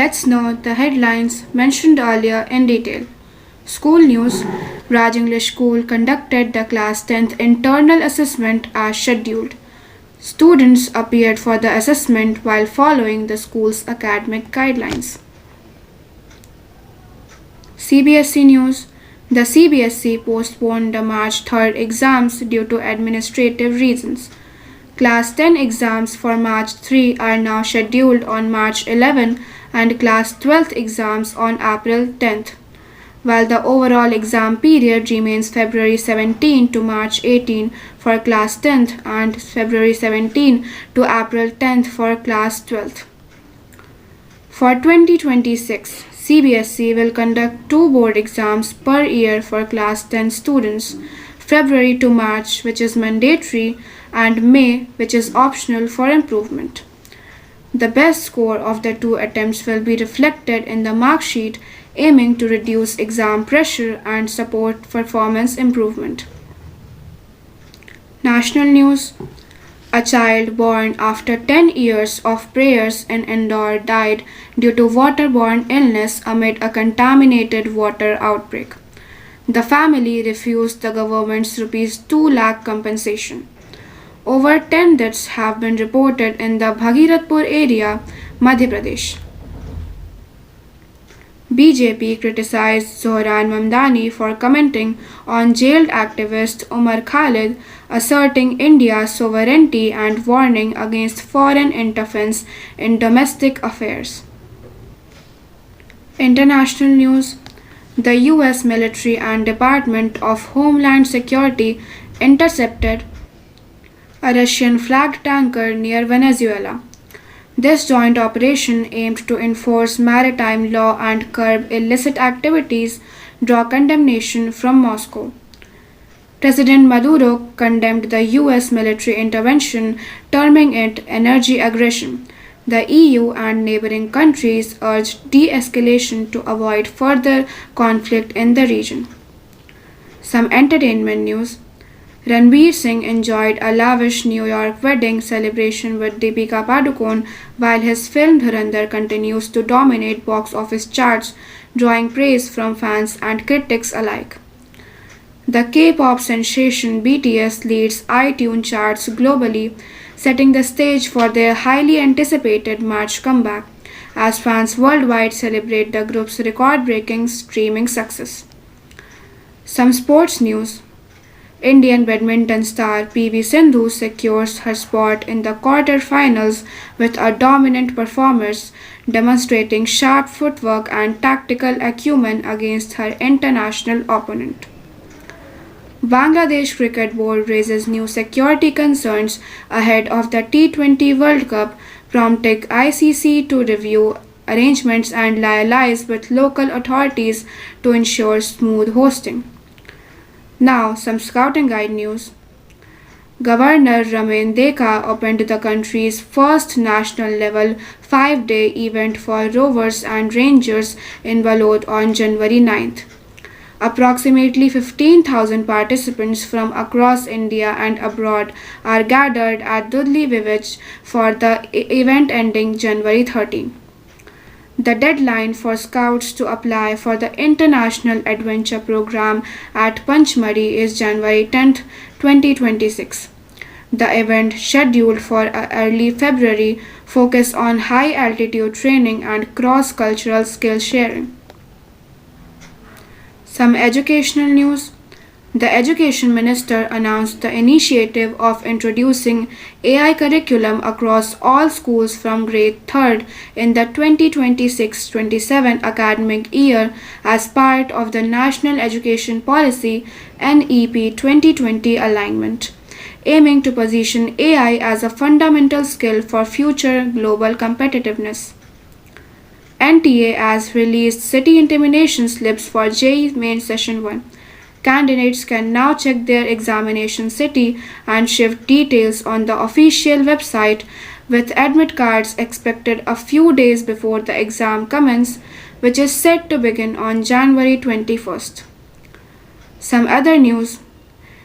Let's know the headlines mentioned earlier in detail. School news: Raj English School conducted the class 10th internal assessment as scheduled. Students appeared for the assessment while following the school's academic guidelines. CBSE news: The CBSE postponed the March 3rd exams due to administrative reasons. Class 10 exams for March 3 are now scheduled on March 11 and Class 12 exams on April 10th, while the overall exam period remains February 17 to March 18 for Class 10th and February 17 to April 10th for Class 12th. For 2026, CBSE will conduct two board exams per year for Class 10 students, February to March, which is mandatory, and May, which is optional for improvement. The best score of the two attempts will be reflected in the mark sheet, aiming to reduce exam pressure and support performance improvement. National news: A child born after 10 years of prayers in Indore died due to waterborne illness amid a contaminated water outbreak. The family refused the government's Rs 2 lakh compensation. Over 10 deaths have been reported in the Bhagirathpur area, Madhya Pradesh. BJP criticized Zohran Mamdani for commenting on jailed activist Umar Khalid, asserting India's sovereignty and warning against foreign interference in domestic affairs. International news: The US military and Department of Homeland Security intercepted a Russian flagged tanker near Venezuela. This joint operation aimed to enforce maritime law and curb illicit activities, draw condemnation from Moscow. President Maduro condemned the US military intervention, terming it energy aggression. The EU and neighboring countries urged de-escalation to avoid further conflict in the region. Some entertainment news: Ranveer Singh enjoyed a lavish New York wedding celebration with Deepika Padukone while his film Dhurandhar continues to dominate box office charts, drawing praise from fans and critics alike. The K-pop sensation BTS leads iTunes charts globally, setting the stage for their highly anticipated March comeback, as fans worldwide celebrate the group's record-breaking streaming success. Some sports news: Indian badminton star PV Sindhu secures her spot in the quarter-finals with a dominant performance, demonstrating sharp footwork and tactical acumen against her international opponent. Bangladesh Cricket Board raises new security concerns ahead of the T20 World Cup, prompting ICC to review arrangements and liaise with local authorities to ensure smooth hosting. Now, some scouting guide news. Governor Ramen Deka opened the country's first national level 5-day event for rovers and rangers in Balod on January 9th. Approximately 15,000 participants from across India and abroad are gathered at Dudley Village for the event ending January 13. The deadline for scouts to apply for the International Adventure Program at Panchmari is January 10, 2026. The event, scheduled for early February, focuses on high-altitude training and cross-cultural skill sharing. Some educational news. The Education Minister announced the initiative of introducing AI curriculum across all schools from grade 3rd in the 2026-27 academic year as part of the National Education Policy NEP 2020 alignment, aiming to position AI as a fundamental skill for future global competitiveness. NTA has released city intimation slips for JEE Main Session 1. Candidates can now check their examination city and shift details on the official website, with admit cards expected a few days before the exam commences, which is set to begin on January 21st. Some other news.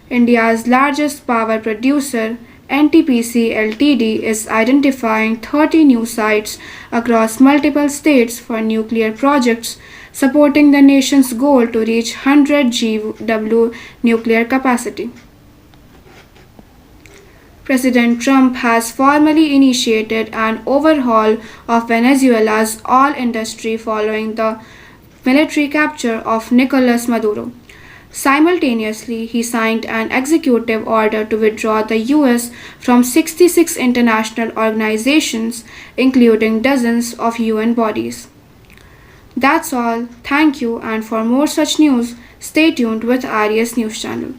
India's largest power producer, NTPC Ltd is identifying 30 new sites across multiple states for nuclear projects, supporting the nation's goal to reach 100 GW nuclear capacity. President Trump has formally initiated an overhaul of Venezuela's oil industry following the military capture of Nicolas Maduro. Simultaneously, he signed an executive order to withdraw the US from 66 international organizations, including dozens of UN bodies. That's all. Thank you, and for more such news, stay tuned with Arias News Channel.